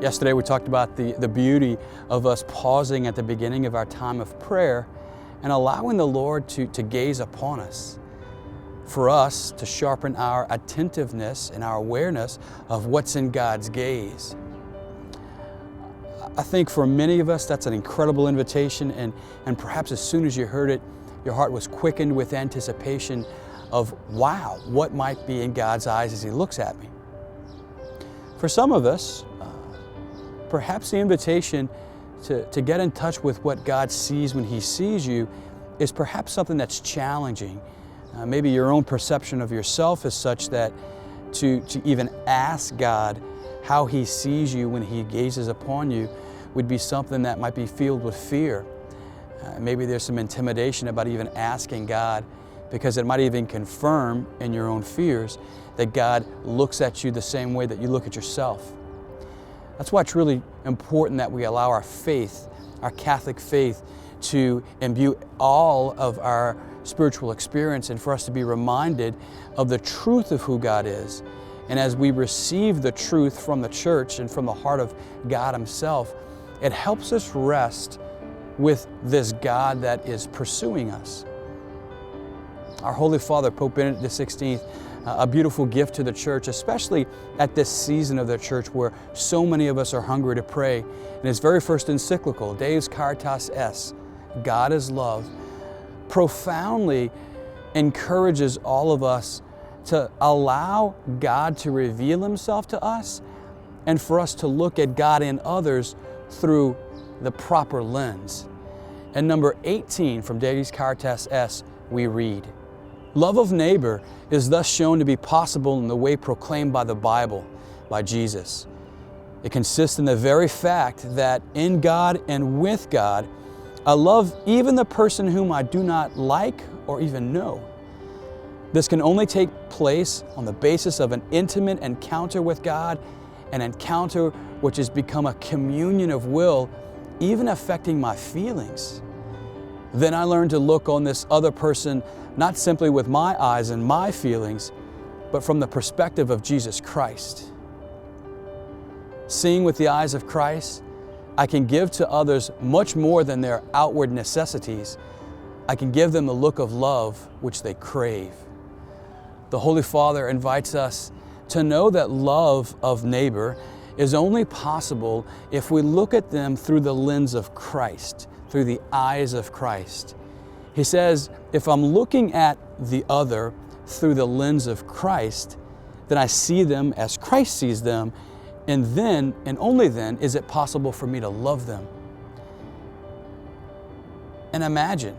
Yesterday we talked about the beauty of us pausing at the beginning of our time of prayer and allowing the Lord to gaze upon us, for us to sharpen our attentiveness and our awareness of what's in God's gaze. I think for many of us that's an incredible invitation, and perhaps as soon as you heard it, your heart was quickened with anticipation of, wow, what might be in God's eyes as He looks at me. For some of us, perhaps the invitation to get in touch with what God sees when He sees you is perhaps something that's challenging. Maybe your own perception of yourself is such that to even ask God how He sees you when He gazes upon you would be something that might be filled with fear. Maybe there's some intimidation about even asking God, because it might even confirm in your own fears that God looks at you the same way that you look at yourself. That's why it's really important that we allow our faith, our Catholic faith, to imbue all of our spiritual experience and for us to be reminded of the truth of who God is. And as we receive the truth from the Church and from the heart of God Himself, it helps us rest with this God that is pursuing us. Our Holy Father, Pope Benedict XVI, a beautiful gift to the Church, especially at this season of the Church where so many of us are hungry to pray. In his very first encyclical, Deus Caritas Est, God is love, profoundly encourages all of us to allow God to reveal Himself to us and for us to look at God in others through the proper lens. In number 18 from Deus Caritas Est, we read, "Love of neighbor is thus shown to be possible in the way proclaimed by the Bible, by Jesus. It consists in the very fact that in God and with God, I love even the person whom I do not like or even know. This can only take place on the basis of an intimate encounter with God, an encounter which has become a communion of will, even affecting my feelings. Then I learn to look on this other person not simply with my eyes and my feelings, but from the perspective of Jesus Christ. Seeing with the eyes of Christ, I can give to others much more than their outward necessities. I can give them the look of love which they crave." The Holy Father invites us to know that love of neighbor is only possible if we look at them through the lens of Christ, through the eyes of Christ. He says, if I'm looking at the other through the lens of Christ, then I see them as Christ sees them, and then, and only then, is it possible for me to love them. And imagine,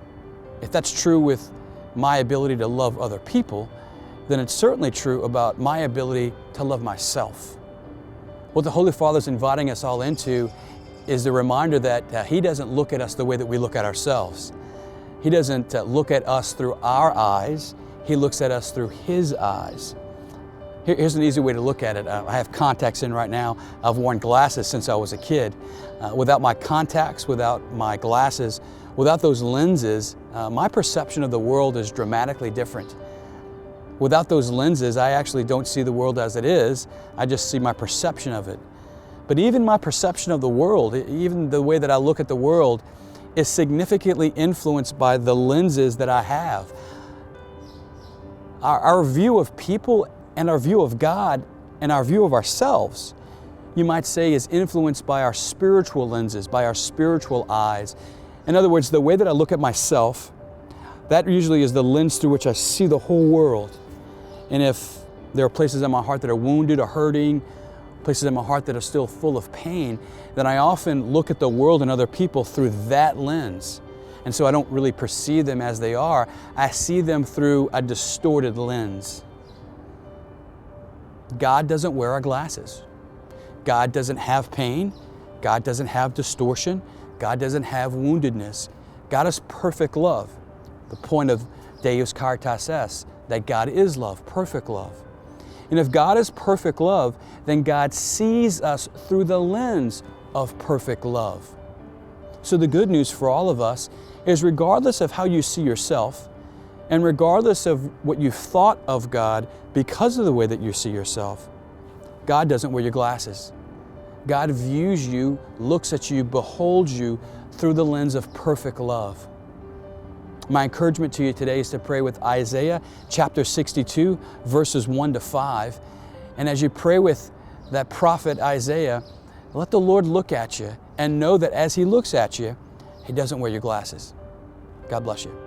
if that's true with my ability to love other people, then it's certainly true about my ability to love myself. What the Holy Father is inviting us all into is the reminder that He doesn't look at us the way that we look at ourselves. He doesn't look at us through our eyes. He looks at us through His eyes. Here's an easy way to look at it. I have contacts in right now. I've worn glasses since I was a kid. Without my contacts, without my glasses, without those lenses, my perception of the world is dramatically different. Without those lenses, I actually don't see the world as it is. I just see my perception of it. But even my perception of the world, even the way that I look at the world, is significantly influenced by the lenses that I have. Our view of people and our view of God and our view of ourselves, you might say, is influenced by our spiritual lenses, by our spiritual eyes. In other words, the way that I look at myself, that usually is the lens through which I see the whole world. And if there are places in my heart that are wounded or hurting, places in my heart that are still full of pain, then I often look at the world and other people through that lens. And so I don't really perceive them as they are. I see them through a distorted lens. God doesn't wear our glasses. God doesn't have pain. God doesn't have distortion. God doesn't have woundedness. God is perfect love. The point of Deus Caritas Est, that God is love, perfect love. And if God is perfect love, then God sees us through the lens of perfect love. So the good news for all of us is, regardless of how you see yourself, and regardless of what you've thought of God because of the way that you see yourself, God doesn't wear your glasses. God views you, looks at you, beholds you through the lens of perfect love. My encouragement to you today is to pray with Isaiah chapter 62, verses 1 to 5. And as you pray with that prophet Isaiah, let the Lord look at you and know that as He looks at you, He doesn't wear your glasses. God bless you.